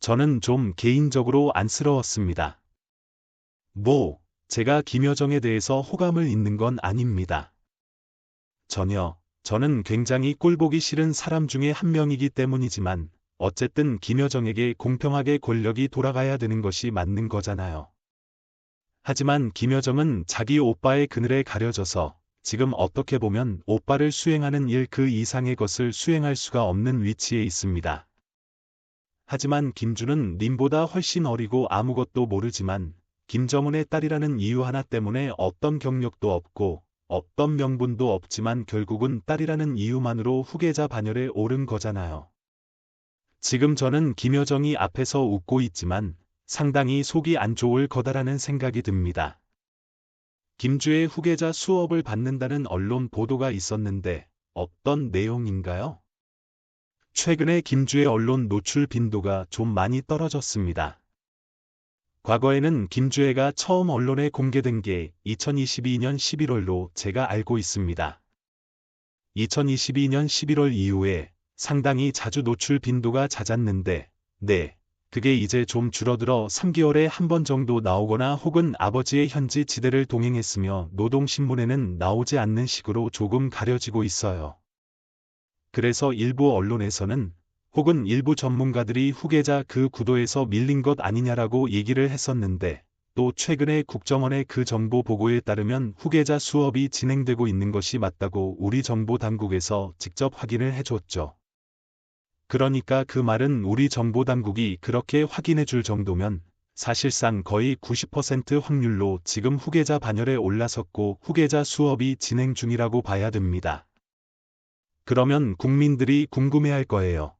저는 좀 개인적으로 안쓰러웠습니다. 제가 김여정에 대해서 호감을 잇는 건 아닙니다. 전혀. 저는 굉장히 꼴보기 싫은 사람 중에 한 명이기 때문이지만 어쨌든 김여정에게 공평하게 권력이 돌아가야 되는 것이 맞는 거잖아요. 하지만 김여정은 자기 오빠의 그늘에 가려져서 지금 어떻게 보면 오빠를 수행하는 일 그 이상의 것을 수행할 수가 없는 위치에 있습니다. 하지만 김주는 님보다 훨씬 어리고 아무것도 모르지만 김정은의 딸이라는 이유 하나 때문에 어떤 경력도 없고 어떤 명분도 없지만 결국은 딸이라는 이유만으로 후계자 반열에 오른 거잖아요. 지금 저는 김여정이 앞에서 웃고 있지만 상당히 속이 안 좋을 거다라는 생각이 듭니다. 김주의 후계자 수업을 받는다는 언론 보도가 있었는데 어떤 내용인가요? 최근에 김주의 언론 노출 빈도가 좀 많이 떨어졌습니다. 과거에는 김주애가 처음 언론에 공개된 게 2022년 11월로 제가 알고 있습니다. 2022년 11월 이후에 상당히 자주 노출 빈도가 잦았는데, 그게 이제 좀 줄어들어 3개월에 한 번 정도 나오거나 혹은 아버지의 현지 지대를 동행했으며 노동신문에는 나오지 않는 식으로 조금 가려지고 있어요. 그래서 일부 언론에서는 혹은 일부 전문가들이 후계자 그 구도에서 밀린 것 아니냐라고 얘기를 했었는데 또 최근에 국정원의 그 정보 보고에 따르면 후계자 수업이 진행되고 있는 것이 맞다고 우리 정보 당국에서 직접 확인을 해줬죠. 그러니까 그 말은 우리 정보 당국이 그렇게 확인해 줄 정도면 사실상 거의 90% 확률로 지금 후계자 반열에 올라섰고 후계자 수업이 진행 중이라고 봐야 됩니다. 그러면 국민들이 궁금해할 거예요.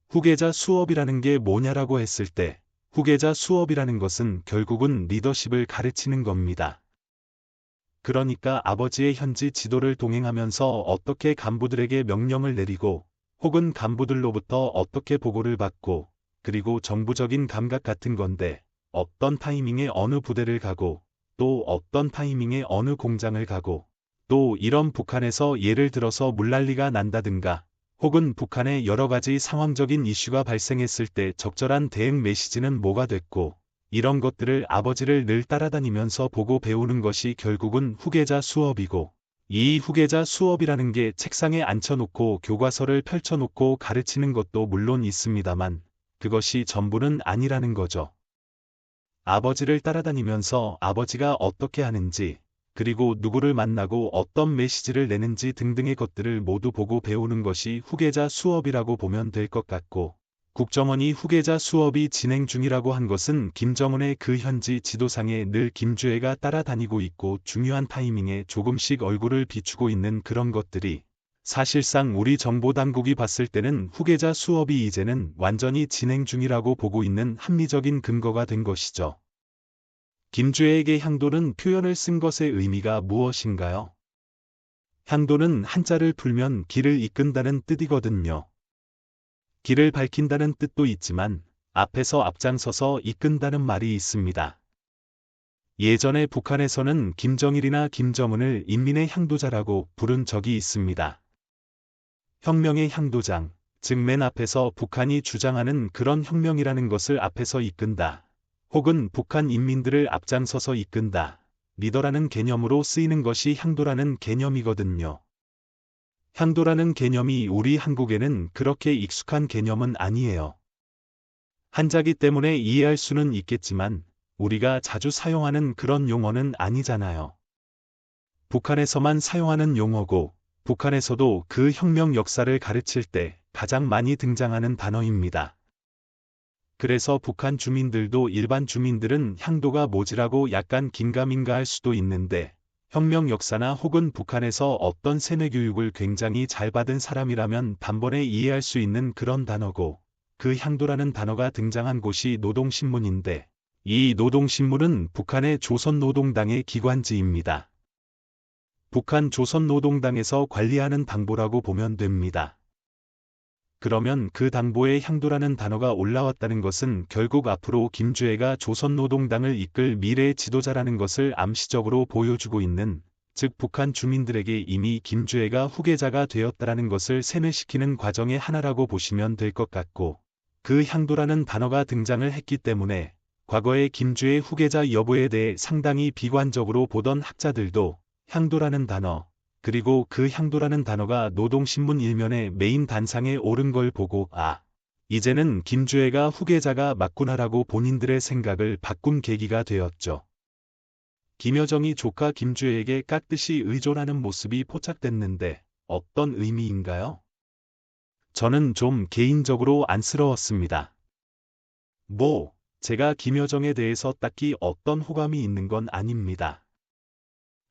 후계자 수업이라는 게 뭐냐라고 했을 때 후계자 수업이라는 것은 결국은 리더십을 가르치는 겁니다. 그러니까 아버지의 현지 지도를 동행하면서 어떻게 간부들에게 명령을 내리고 혹은 간부들로부터 어떻게 보고를 받고 그리고 정부적인 감각 같은 건데 어떤 타이밍에 어느 부대를 가고 또 어떤 타이밍에 어느 공장을 가고 또 이런 북한에서 예를 들어서 물난리가 난다든가 혹은 북한의 여러 가지 상황적인 이슈가 발생했을 때 적절한 대응 메시지는 뭐가 됐고 이런 것들을 아버지를 늘 따라다니면서 보고 배우는 것이 결국은 후계자 수업이고 이 후계자 수업이라는 게 책상에 앉혀놓고 교과서를 펼쳐놓고 가르치는 것도 물론 있습니다만 그것이 전부는 아니라는 거죠. 아버지를 따라다니면서 아버지가 어떻게 하는지 그리고 누구를 만나고 어떤 메시지를 내는지 등등의 것들을 모두 보고 배우는 것이 후계자 수업이라고 보면 될 것 같고 국정원이 후계자 수업이 진행 중이라고 한 것은 김정은의 그 현지 지도상에 늘 김주애가 따라다니고 있고 중요한 타이밍에 조금씩 얼굴을 비추고 있는 그런 것들이 사실상 우리 정보당국이 봤을 때는 후계자 수업이 이제는 완전히 진행 중이라고 보고 있는 합리적인 근거가 된 것이죠. 김주애에게 향도는 표현을 쓴 것의 의미가 무엇인가요? 향도는 한자를 풀면 길을 이끈다는 뜻이거든요. 길을 밝힌다는 뜻도 있지만 앞에서 앞장서서 이끈다는 말이 있습니다. 예전에 북한에서는 김정일이나 김정은을 인민의 향도자라고 부른 적이 있습니다. 혁명의 향도장, 즉 맨 앞에서 북한이 주장하는 그런 혁명이라는 것을 앞에서 이끈다. 혹은 북한 인민들을 앞장서서 이끈다. 리더라는 개념으로 쓰이는 것이 향도라는 개념이거든요. 향도라는 개념이 우리 한국에는 그렇게 익숙한 개념은 아니에요. 한자기 때문에 이해할 수는 있겠지만 우리가 자주 사용하는 그런 용어는 아니잖아요. 북한에서만 사용하는 용어고 북한에서도 그 혁명 역사를 가르칠 때 가장 많이 등장하는 단어입니다. 그래서 북한 주민들도 일반 주민들은 향도가 뭐지라고 약간 긴가민가할 수도 있는데 혁명 역사나 혹은 북한에서 어떤 세뇌 교육을 굉장히 잘 받은 사람이라면 단번에 이해할 수 있는 그런 단어고 그 향도라는 단어가 등장한 곳이 노동신문인데 이 노동신문은 북한의 조선노동당의 기관지입니다. 북한 조선노동당에서 관리하는 당보라고 보면 됩니다. 그러면 그 당보에 향도라는 단어가 올라왔다는 것은 결국 앞으로 김주애가 조선노동당을 이끌 미래의 지도자라는 것을 암시적으로 보여주고 있는, 즉 북한 주민들에게 이미 김주애가 후계자가 되었다라는 것을 세뇌시키는 과정의 하나라고 보시면 될 것 같고, 그 향도라는 단어가 등장을 했기 때문에 과거의 김주의 후계자 여부에 대해 상당히 비관적으로 보던 학자들도 향도라는 단어, 그리고 그 향도라는 단어가 노동신문 일면의 메인 단상에 오른 걸 보고 이제는 김주애가 후계자가 맞구나라고 본인들의 생각을 바꾼 계기가 되었죠. 김여정이 조카 김주애에게 깍듯이 의존하는 모습이 포착됐는데 어떤 의미인가요? 저는 좀 개인적으로 안쓰러웠습니다. 제가 김여정에 대해서 딱히 어떤 호감이 있는 건 아닙니다.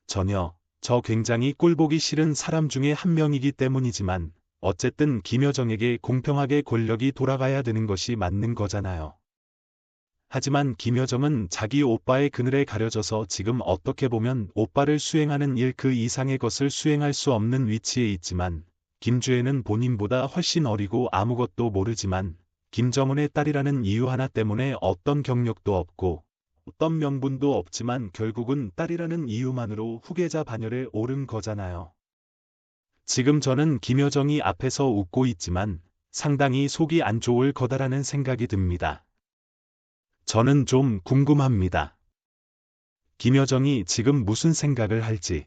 전혀. 저 굉장히 꼴보기 싫은 사람 중에 한 명이기 때문이지만 어쨌든 김여정에게 공평하게 권력이 돌아가야 되는 것이 맞는 거잖아요. 하지만 김여정은 자기 오빠의 그늘에 가려져서 지금 어떻게 보면 오빠를 수행하는 일 그 이상의 것을 수행할 수 없는 위치에 있지만 김주애는 본인보다 훨씬 어리고 아무것도 모르지만 김정은의 딸이라는 이유 하나 때문에 어떤 경력도 없고 어떤 명분도 없지만 결국은 딸이라는 이유만으로 후계자 반열에 오른 거잖아요. 지금 저는 김여정이 앞에서 웃고 있지만 상당히 속이 안 좋을 거다라는 생각이 듭니다. 저는 좀 궁금합니다. 김여정이 지금 무슨 생각을 할지.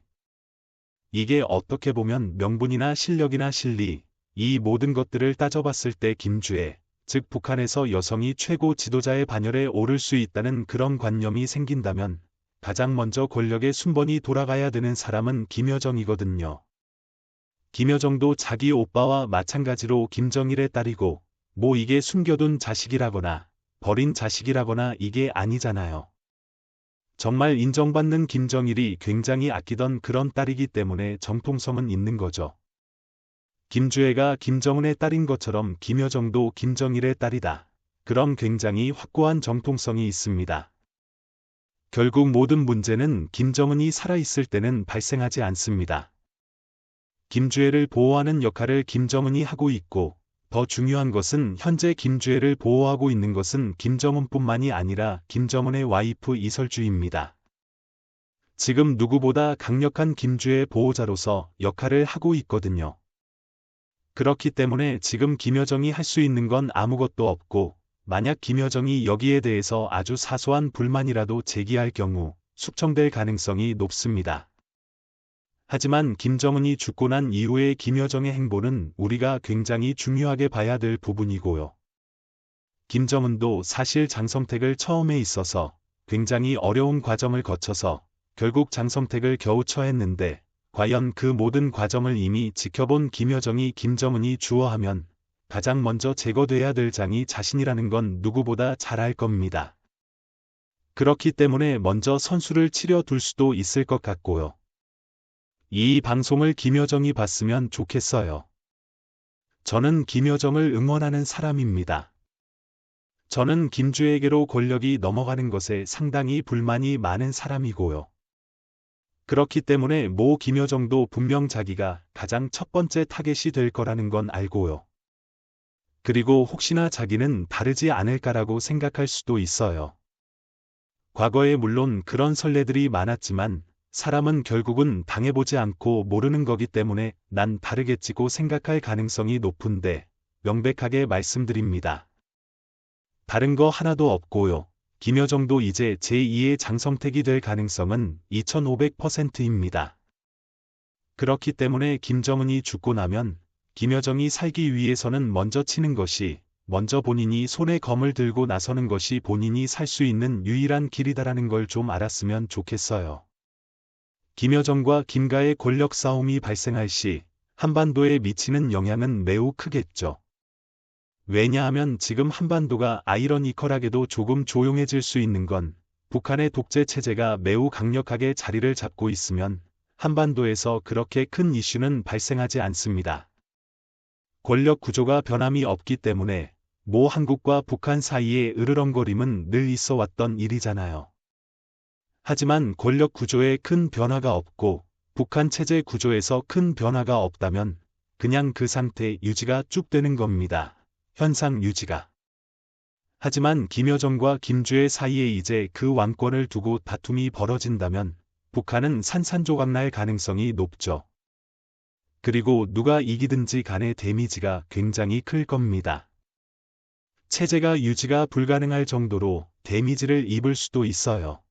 이게 어떻게 보면 명분이나 실력이나 실리, 이 모든 것들을 따져봤을 때 김주애, 즉 북한에서 여성이 최고 지도자의 반열에 오를 수 있다는 그런 관념이 생긴다면 가장 먼저 권력의 순번이 돌아가야 되는 사람은 김여정이거든요. 김여정도 자기 오빠와 마찬가지로 김정일의 딸이고 이게 숨겨둔 자식이라거나 버린 자식이라거나 이게 아니잖아요. 정말 인정받는 김정일이 굉장히 아끼던 그런 딸이기 때문에 정통성은 있는 거죠. 김주애가 김정은의 딸인 것처럼 김여정도 김정일의 딸이다. 그럼 굉장히 확고한 정통성이 있습니다. 결국 모든 문제는 김정은이 살아있을 때는 발생하지 않습니다. 김주애를 보호하는 역할을 김정은이 하고 있고 더 중요한 것은 현재 김주애를 보호하고 있는 것은 김정은뿐만이 아니라 김정은의 와이프 이설주입니다. 지금 누구보다 강력한 김주애 보호자로서 역할을 하고 있거든요. 그렇기 때문에 지금 김여정이 할 수 있는 건 아무것도 없고 만약 김여정이 여기에 대해서 아주 사소한 불만이라도 제기할 경우 숙청될 가능성이 높습니다. 하지만 김정은이 죽고 난 이후의 김여정의 행보는 우리가 굉장히 중요하게 봐야 될 부분이고요. 김정은도 사실 장성택을 처음에 있어서 굉장히 어려운 과정을 거쳐서 결국 장성택을 겨우 처했는데 과연 그 모든 과정을 이미 지켜본 김여정이 김정은이 주어하면 가장 먼저 제거돼야 될 장이 자신이라는 건 누구보다 잘 알 겁니다. 그렇기 때문에 먼저 선수를 치려둘 수도 있을 것 같고요. 이 방송을 김여정이 봤으면 좋겠어요. 저는 김여정을 응원하는 사람입니다. 저는 김주애에게로 권력이 넘어가는 것에 상당히 불만이 많은 사람이고요. 그렇기 때문에 김여정도 분명 자기가 가장 첫 번째 타겟이 될 거라는 건 알고요. 그리고 혹시나 자기는 다르지 않을까라고 생각할 수도 있어요. 과거에 물론 그런 선례들이 많았지만 사람은 결국은 당해보지 않고 모르는 거기 때문에 난 다르겠지고 생각할 가능성이 높은데 명백하게 말씀드립니다. 다른 거 하나도 없고요. 김여정도 이제 제2의 장성택이 될 가능성은 2500%입니다. 그렇기 때문에 김정은이 죽고 나면 김여정이 살기 위해서는 먼저 치는 것이 먼저 본인이 손에 검을 들고 나서는 것이 본인이 살 수 있는 유일한 길이다라는 걸 좀 알았으면 좋겠어요. 김여정과 김가의 권력 싸움이 발생할 시 한반도에 미치는 영향은 매우 크겠죠. 왜냐하면 지금 한반도가 아이러니컬하게도 조금 조용해질 수 있는 건 북한의 독재 체제가 매우 강력하게 자리를 잡고 있으면 한반도에서 그렇게 큰 이슈는 발생하지 않습니다. 권력 구조가 변함이 없기 때문에 한국과 북한 사이의 으르렁거림은 늘 있어 왔던 일이잖아요. 하지만 권력 구조에 큰 변화가 없고 북한 체제 구조에서 큰 변화가 없다면 그냥 그 상태 유지가 쭉 되는 겁니다. 현상 유지가. 하지만 김여정과 김주애 사이에 이제 그 왕권을 두고 다툼이 벌어진다면 북한은 산산조각 날 가능성이 높죠. 그리고 누가 이기든지 간의 데미지가 굉장히 클 겁니다. 체제가 유지가 불가능할 정도로 데미지를 입을 수도 있어요.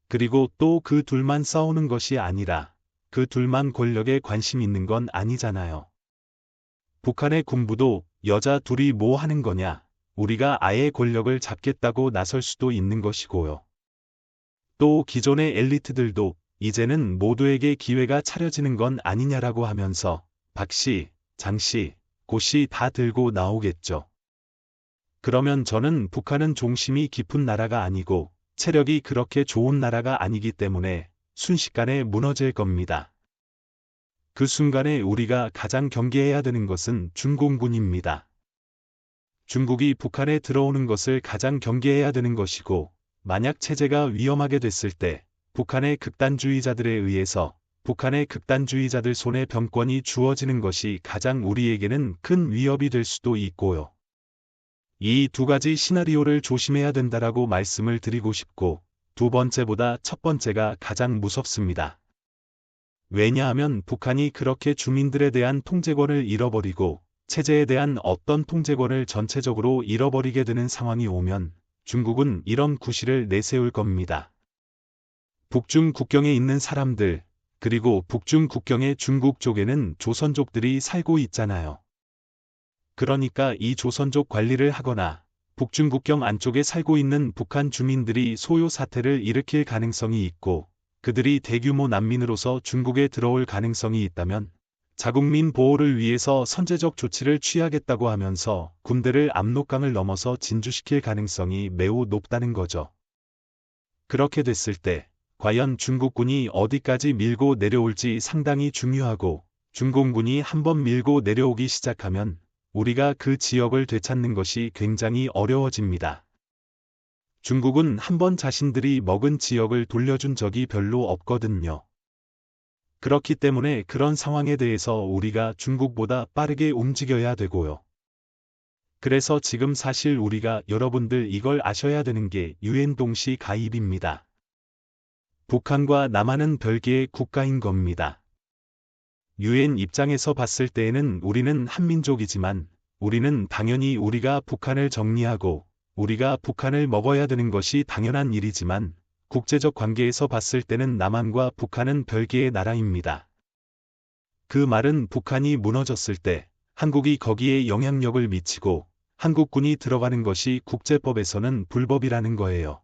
그리고 또 그 둘만 싸우는 것이 아니라 그 둘만 권력에 관심 있는 건 아니잖아요. 북한의 군부도 여자 둘이 뭐 하는 거냐, 우리가 아예 권력을 잡겠다고 나설 수도 있는 것이고요. 또 기존의 엘리트들도 이제는 모두에게 기회가 차려지는 건 아니냐라고 하면서 박씨, 장씨, 고씨 다 들고 나오겠죠. 그러면 저는 북한은 종심이 깊은 나라가 아니고 체력이 그렇게 좋은 나라가 아니기 때문에 순식간에 무너질 겁니다. 그 순간에 우리가 가장 경계해야 되는 것은 중공군입니다. 중국이 북한에 들어오는 것을 가장 경계해야 되는 것이고, 만약 체제가 위험하게 됐을 때 북한의 극단주의자들에 의해서 북한의 극단주의자들 손에 병권이 주어지는 것이 가장 우리에게는 큰 위협이 될 수도 있고요. 이 두 가지 시나리오를 조심해야 된다라고 말씀을 드리고 싶고, 두 번째보다 첫 번째가 가장 무섭습니다. 왜냐하면 북한이 그렇게 주민들에 대한 통제권을 잃어버리고 체제에 대한 어떤 통제권을 전체적으로 잃어버리게 되는 상황이 오면 중국은 이런 구실을 내세울 겁니다. 북중 국경에 있는 사람들, 그리고 북중 국경의 중국 쪽에는 조선족들이 살고 있잖아요. 그러니까 이 조선족 관리를 하거나 북중 국경 안쪽에 살고 있는 북한 주민들이 소요 사태를 일으킬 가능성이 있고, 그들이 대규모 난민으로서 중국에 들어올 가능성이 있다면 자국민 보호를 위해서 선제적 조치를 취하겠다고 하면서 군대를 압록강을 넘어서 진주시킬 가능성이 매우 높다는 거죠. 그렇게 됐을 때 과연 중국군이 어디까지 밀고 내려올지 상당히 중요하고, 중공군이 한번 밀고 내려오기 시작하면 우리가 그 지역을 되찾는 것이 굉장히 어려워집니다. 중국은 한번 자신들이 먹은 지역을 돌려준 적이 별로 없거든요. 그렇기 때문에 그런 상황에 대해서 우리가 중국보다 빠르게 움직여야 되고요. 그래서 지금 사실 우리가 여러분들 이걸 아셔야 되는 게 유엔 동시 가입입니다. 북한과 남한은 별개의 국가인 겁니다. 유엔 입장에서 봤을 때에는 우리는 한민족이지만 우리는 당연히 우리가 북한을 정리하고 우리가 북한을 먹어야 되는 것이 당연한 일이지만 국제적 관계에서 봤을 때는 남한과 북한은 별개의 나라입니다. 그 말은 북한이 무너졌을 때 한국이 거기에 영향력을 미치고 한국군이 들어가는 것이 국제법에서는 불법이라는 거예요.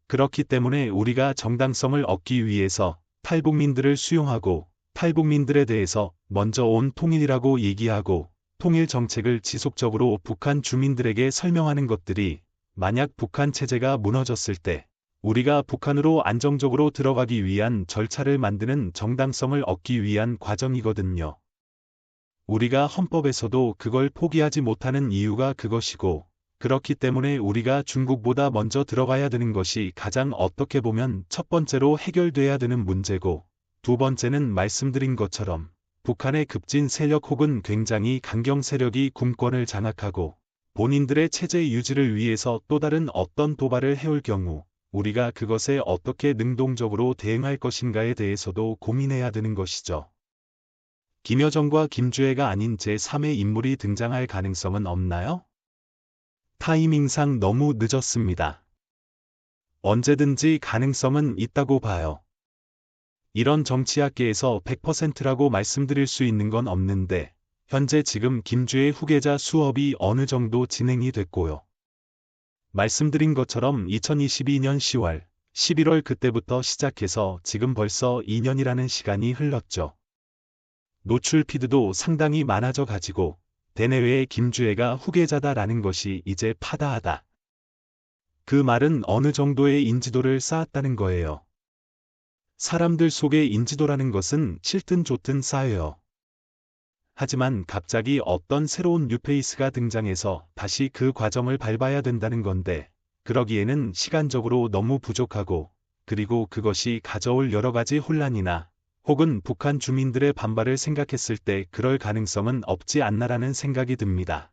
그렇기 때문에 우리가 정당성을 얻기 위해서 탈북민들을 수용하고 탈북민들에 대해서 먼저 온 통일이라고 얘기하고 통일 정책을 지속적으로 북한 주민들에게 설명하는 것들이 만약 북한 체제가 무너졌을 때 우리가 북한으로 안정적으로 들어가기 위한 절차를 만드는 정당성을 얻기 위한 과정이거든요. 우리가 헌법에서도 그걸 포기하지 못하는 이유가 그것이고, 그렇기 때문에 우리가 중국보다 먼저 들어가야 되는 것이 가장 어떻게 보면 첫 번째로 해결돼야 되는 문제고, 두 번째는 말씀드린 것처럼 북한의 급진 세력 혹은 굉장히 강경 세력이 군권을 장악하고 본인들의 체제 유지를 위해서 또 다른 어떤 도발을 해올 경우 우리가 그것에 어떻게 능동적으로 대응할 것인가에 대해서도 고민해야 되는 것이죠. 김여정과 김주애가 아닌 제3의 인물이 등장할 가능성은 없나요? 타이밍상 너무 늦었습니다. 언제든지 가능성은 있다고 봐요. 이런 정치학계에서 100%라고 말씀드릴 수 있는 건 없는데 현재 지금 김주애 후계자 수업이 어느 정도 진행이 됐고요. 말씀드린 것처럼 2022년 10월, 11월 그때부터 시작해서 지금 벌써 2년이라는 시간이 흘렀죠. 노출 피드도 상당히 많아져 가지고 대내외에 김주애가 후계자다라는 것이 이제 파다하다. 그 말은 어느 정도의 인지도를 쌓았다는 거예요. 사람들 속의 인지도라는 것은 싫든 좋든 쌓여요. 하지만 갑자기 어떤 새로운 뉴페이스가 등장해서 다시 그 과정을 밟아야 된다는 건데, 그러기에는 시간적으로 너무 부족하고, 그리고 그것이 가져올 여러 가지 혼란이나 혹은 북한 주민들의 반발을 생각했을 때 그럴 가능성은 없지 않나라는 생각이 듭니다.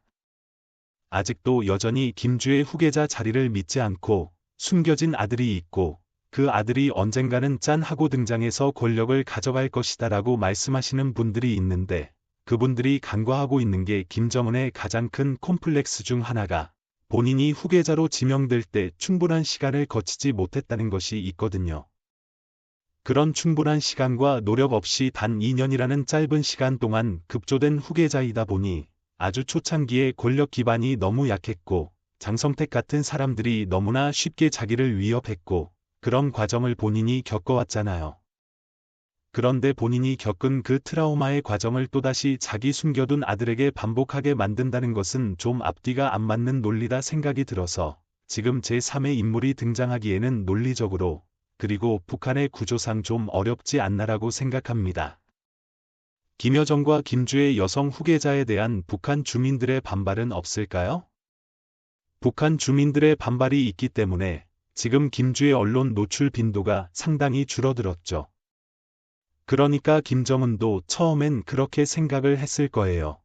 아직도 여전히 김주애 후계자 자리를 믿지 않고 숨겨진 아들이 있고, 그 아들이 언젠가는 짠 하고 등장해서 권력을 가져갈 것이다라고 말씀하시는 분들이 있는데, 그분들이 간과하고 있는 게 김정은의 가장 큰 콤플렉스 중 하나가 본인이 후계자로 지명될 때 충분한 시간을 거치지 못했다는 것이 있거든요. 그런 충분한 시간과 노력 없이 단 2년이라는 짧은 시간 동안 급조된 후계자이다 보니 아주 초창기에 권력 기반이 너무 약했고 장성택 같은 사람들이 너무나 쉽게 자기를 위협했고 그런 과정을 본인이 겪어왔잖아요. 그런데 본인이 겪은 그 트라우마의 과정을 또다시 자기 숨겨둔 아들에게 반복하게 만든다는 것은 좀 앞뒤가 안 맞는 논리다 생각이 들어서 지금 제3의 인물이 등장하기에는 논리적으로 그리고 북한의 구조상 좀 어렵지 않나라고 생각합니다. 김여정과 김주의 여성 후계자에 대한 북한 주민들의 반발은 없을까요? 북한 주민들의 반발이 있기 때문에 지금 김주의 언론 노출 빈도가 상당히 줄어들었죠. 그러니까 김정은도 처음엔 그렇게 생각을 했을 거예요.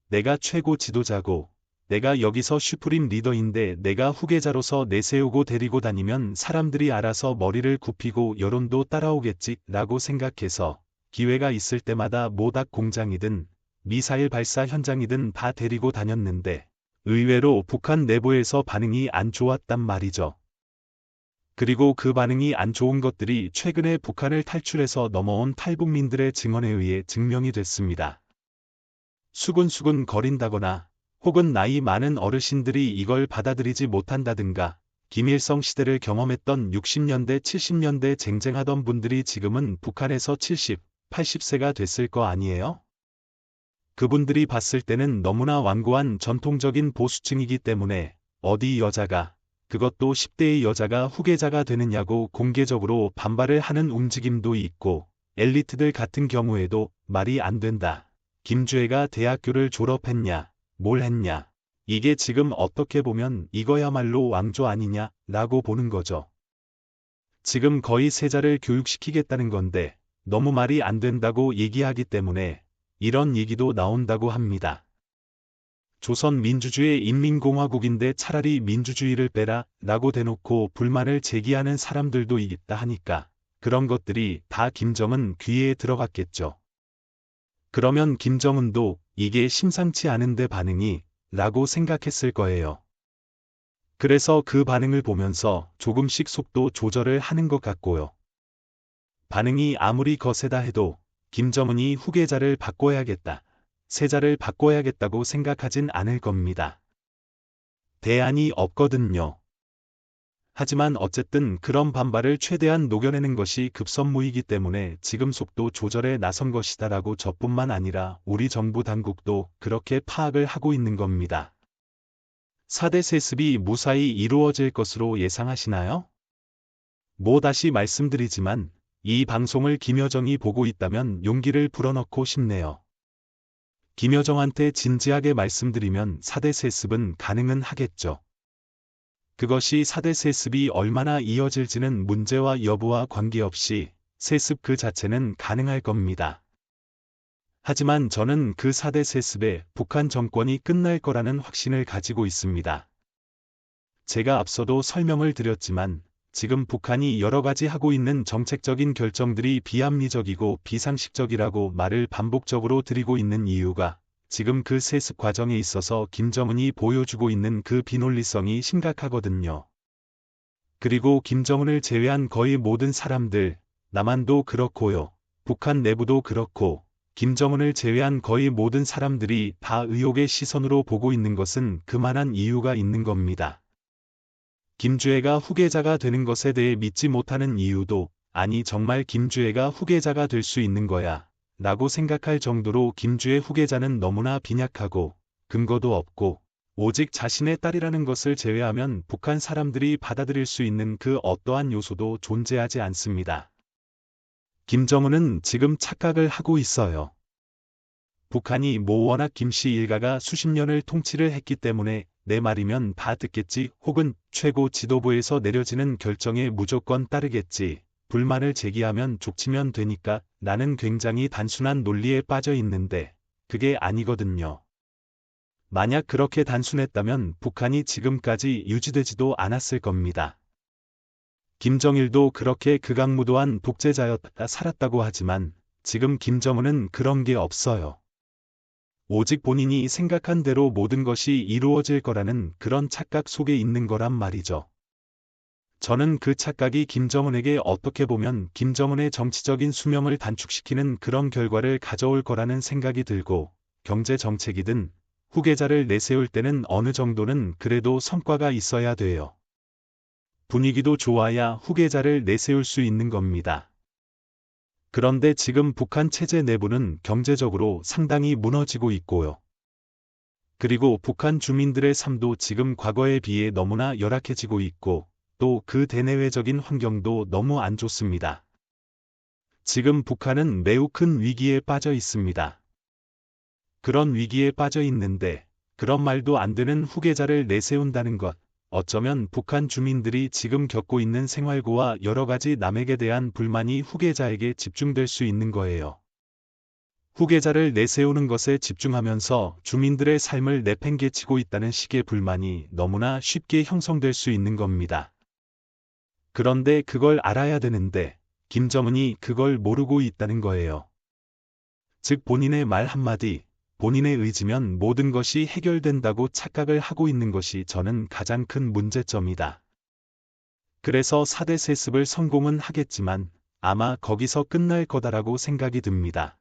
내가 최고 지도자고 내가 여기서 슈프림 리더인데 내가 후계자로서 내세우고 데리고 다니면 사람들이 알아서 머리를 굽히고 여론도 따라오겠지 라고 생각해서 기회가 있을 때마다 모닥 공장이든 미사일 발사 현장이든 다 데리고 다녔는데 의외로 북한 내부에서 반응이 안 좋았단 말이죠. 그리고 그 반응이 안 좋은 것들이 최근에 북한을 탈출해서 넘어온 탈북민들의 증언에 의해 증명이 됐습니다. 수근수근 거린다거나 혹은 나이 많은 어르신들이 이걸 받아들이지 못한다든가 김일성 시대를 경험했던 60년대 70년대 쟁쟁하던 분들이 지금은 북한에서 70, 80세가 됐을 거 아니에요? 그분들이 봤을 때는 너무나 완고한 전통적인 보수층이기 때문에 어디 여자가 그것도 10대의 여자가 후계자가 되느냐고 공개적으로 반발을 하는 움직임도 있고 엘리트들 같은 경우에도 말이 안 된다. 김주애가 대학교를 졸업했냐, 뭘 했냐. 이게 지금 어떻게 보면 이거야말로 왕조 아니냐 라고 보는 거죠. 지금 거의 세자를 교육시키겠다는 건데 너무 말이 안 된다고 얘기하기 때문에 이런 얘기도 나온다고 합니다. 조선민주주의 인민공화국인데 차라리 민주주의를 빼라 라고 대놓고 불만을 제기하는 사람들도 있다 하니까 그런 것들이 다 김정은 귀에 들어갔겠죠. 그러면 김정은도 이게 심상치 않은데 반응이 라고 생각했을 거예요. 그래서 그 반응을 보면서 조금씩 속도 조절을 하는 것 같고요. 반응이 아무리 거세다 해도 김정은이 후계자를 바꿔야겠다. 세자를 바꿔야겠다고 생각하진 않을 겁니다. 대안이 없거든요. 하지만 어쨌든 그런 반발을 최대한 녹여내는 것이 급선무이기 때문에 지금 속도 조절에 나선 것이다라고 저뿐만 아니라 우리 정부 당국도 그렇게 파악을 하고 있는 겁니다. 4대 세습이 무사히 이루어질 것으로 예상하시나요? 다시 말씀드리지만 이 방송을 김여정이 보고 있다면 용기를 불어넣고 싶네요. 김여정한테 진지하게 말씀드리면 4대 세습은 가능은 하겠죠. 그것이 4대 세습이 얼마나 이어질지는 문제와 여부와 관계없이 세습 그 자체는 가능할 겁니다. 하지만 저는 그 4대 세습에 북한 정권이 끝날 거라는 확신을 가지고 있습니다. 제가 앞서도 설명을 드렸지만 지금 북한이 여러 가지 하고 있는 정책적인 결정들이 비합리적이고 비상식적이라고 말을 반복적으로 드리고 있는 이유가 지금 그 세습 과정에 있어서 김정은이 보여주고 있는 그 비논리성이 심각하거든요. 그리고 김정은을 제외한 거의 모든 사람들, 남한도 그렇고요. 북한 내부도 그렇고 김정은을 제외한 거의 모든 사람들이 다 의혹의 시선으로 보고 있는 것은 그만한 이유가 있는 겁니다. 김주애가 후계자가 되는 것에 대해 믿지 못하는 이유도 아니 정말 김주애가 후계자가 될 수 있는 거야 라고 생각할 정도로 김주애 후계자는 너무나 빈약하고 근거도 없고 오직 자신의 딸이라는 것을 제외하면 북한 사람들이 받아들일 수 있는 그 어떠한 요소도 존재하지 않습니다. 김정은은 지금 착각을 하고 있어요. 북한이 워낙 김씨 일가가 수십 년을 통치를 했기 때문에 내 말이면 다 듣겠지 혹은 최고 지도부에서 내려지는 결정에 무조건 따르겠지. 불만을 제기하면 족치면 되니까 나는 굉장히 단순한 논리에 빠져 있는데 그게 아니거든요. 만약 그렇게 단순했다면 북한이 지금까지 유지되지도 않았을 겁니다. 김정일도 그렇게 극악무도한 독재자였다 살았다고 하지만 지금 김정은은 그런 게 없어요. 오직 본인이 생각한 대로 모든 것이 이루어질 거라는 그런 착각 속에 있는 거란 말이죠. 저는 그 착각이 김정은에게 어떻게 보면 김정은의 정치적인 수명을 단축시키는 그런 결과를 가져올 거라는 생각이 들고, 경제 정책이든 후계자를 내세울 때는 어느 정도는 그래도 성과가 있어야 돼요. 분위기도 좋아야 후계자를 내세울 수 있는 겁니다. 그런데 지금 북한 체제 내부는 경제적으로 상당히 무너지고 있고요. 그리고 북한 주민들의 삶도 지금 과거에 비해 너무나 열악해지고 있고, 또 그 대내외적인 환경도 너무 안 좋습니다. 지금 북한은 매우 큰 위기에 빠져 있습니다. 그런 위기에 빠져 있는데, 그런 말도 안 되는 후계자를 내세운다는 것, 어쩌면 북한 주민들이 지금 겪고 있는 생활고와 여러 가지 남에게 대한 불만이 후계자에게 집중될 수 있는 거예요. 후계자를 내세우는 것에 집중하면서 주민들의 삶을 내팽개치고 있다는 식의 불만이 너무나 쉽게 형성될 수 있는 겁니다. 그런데 그걸 알아야 되는데, 김정은이 그걸 모르고 있다는 거예요. 즉 본인의 말 한마디, 본인의 의지면 모든 것이 해결된다고 착각을 하고 있는 것이 저는 가장 큰 문제점이다. 그래서 4대 세습을 성공은 하겠지만 아마 거기서 끝날 거다라고 생각이 듭니다.